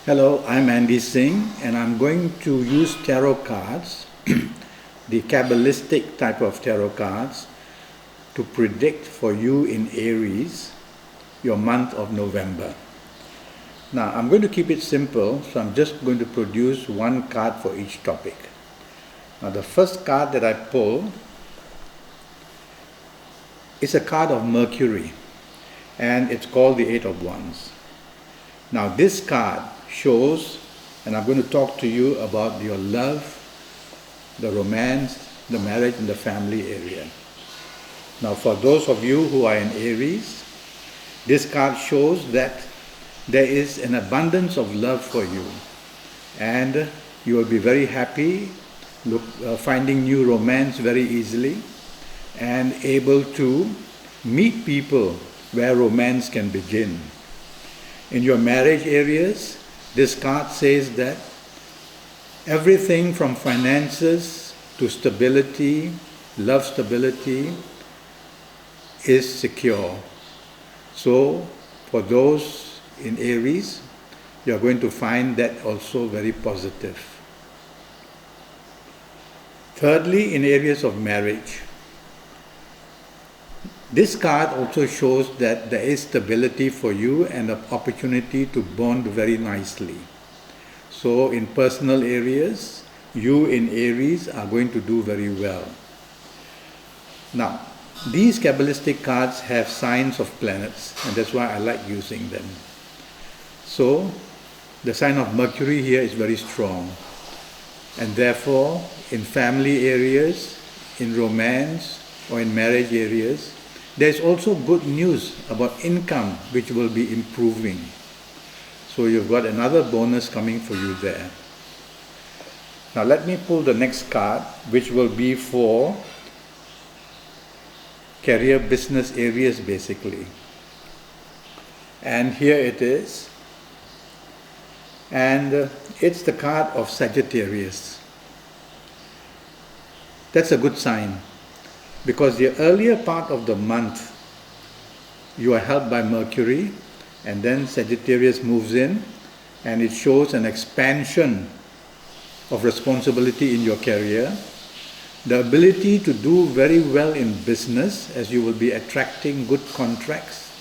Hello, I'm Andi Singh, and I'm going to use tarot cards, the Kabbalistic type of tarot cards, to predict for you in Aries your month of November. Now, I'm going to keep it simple, so I'm just going to produce one card for each topic. Now, the first card that I pull is a card of Mercury, and it's called the Eight of Wands. Now, this card shows, and I'm going to talk to you about your love, the romance, the marriage, and the family area. Now, for those of you who are in Aries, this card shows that there is an abundance of love for you, and you will be very happy, finding new romance very easily, and able to meet people where romance can begin. In your marriage areas, this card says that everything from finances to stability, love stability, is secure. So, for those in Aries, you're going to find that also very positive. Thirdly, in areas of marriage, this card also shows that there is stability for you and an opportunity to bond very nicely. So in personal areas, you in Aries are going to do very well. Now, these Kabbalistic cards have signs of planets, and that's why I like using them. So, the sign of Mercury here is very strong, and therefore, in family areas, in romance, or in marriage areas, there is also good news about income which will be improving. So you've got another bonus coming for you there. Now let me pull the next card, which will be for career business areas basically. And here it is. And it's the card of Sagittarius. That's a good sign, because the earlier part of the month you are helped by Mercury, and then Sagittarius moves in and it shows an expansion of responsibility in your career, the ability to do very well in business as you will be attracting good contracts,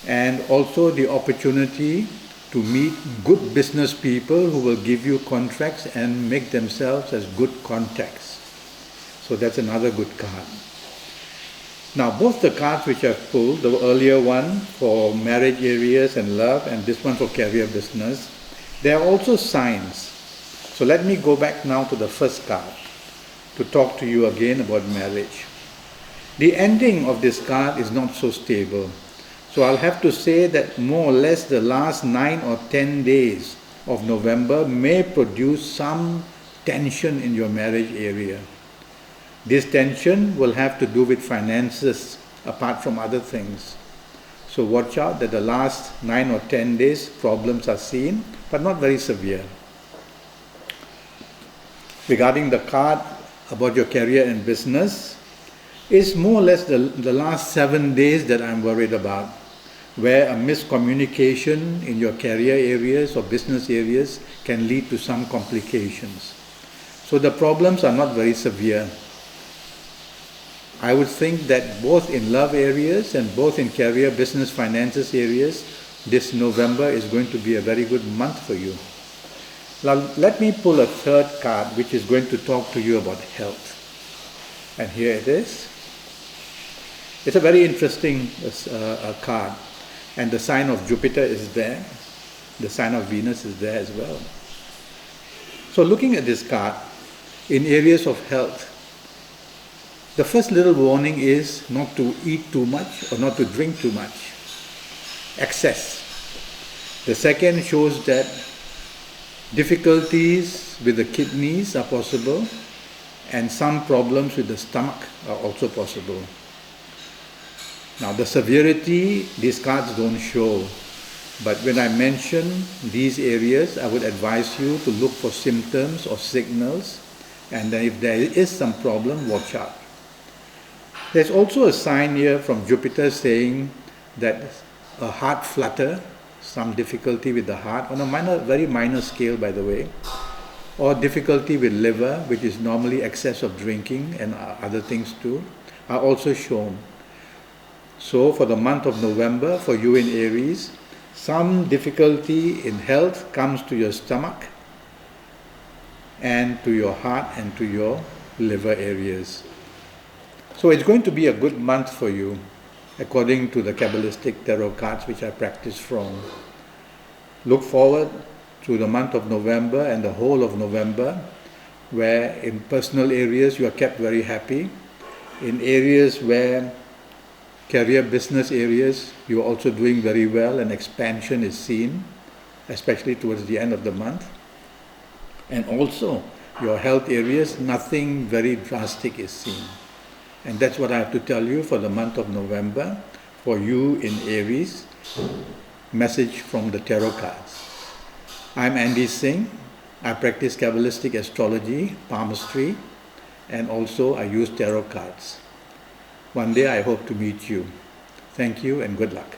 and also the opportunity to meet good business people who will give you contracts and make themselves as good contacts. So that's another good card. Now both the cards which I've pulled, the earlier one for marriage areas and love, and this one for career business, they are also signs. So let me go back now to the first card to talk to you again about marriage. The ending of this card is not so stable. So I'll have to say that more or less the last 9 or 10 days of November may produce some tension in your marriage area. This tension will have to do with finances apart from other things. So watch out that the last 9 or 10 days problems are seen, but not very severe. Regarding the card about your career and business, it's more or less the last 7 days that I'm worried about, where a miscommunication in your career areas or business areas can lead to some complications. So the problems are not very severe. I would think that both in love areas and both in career, business, finances areas, this November is going to be a very good month for you. Now let me pull a third card which is going to talk to you about health. And here it is. It's a very interesting card. And the sign of Jupiter is there. The sign of Venus is there as well. So looking at this card, in areas of health, the first little warning is not to eat too much or not to drink too much. Excess. The second shows that difficulties with the kidneys are possible, and some problems with the stomach are also possible. Now the severity, these cards don't show, but when I mention these areas, I would advise you to look for symptoms or signals, and then if there is some problem, watch out. There's also a sign here from Jupiter saying that a heart flutter some difficulty with the heart, on a very minor scale by the way, or difficulty with liver, which is normally excess of drinking and other things too, are also shown. So for the month of November, for you in Aries, some difficulty in health comes to your stomach and to your heart and to your liver areas. So it's going to be a good month for you, according to the Kabbalistic tarot cards which I practice from. Look forward to the month of November and the whole of November, where in personal areas you are kept very happy. In areas where career, business areas, you are also doing very well and expansion is seen, especially towards the end of the month. And also your health areas, nothing very drastic is seen. And that's what I have to tell you for the month of November, for you in Aries. Message from the tarot cards. I'm Andi Singh. I practice Kabbalistic astrology, palmistry, and also I use tarot cards. One day I hope to meet you. Thank you and good luck.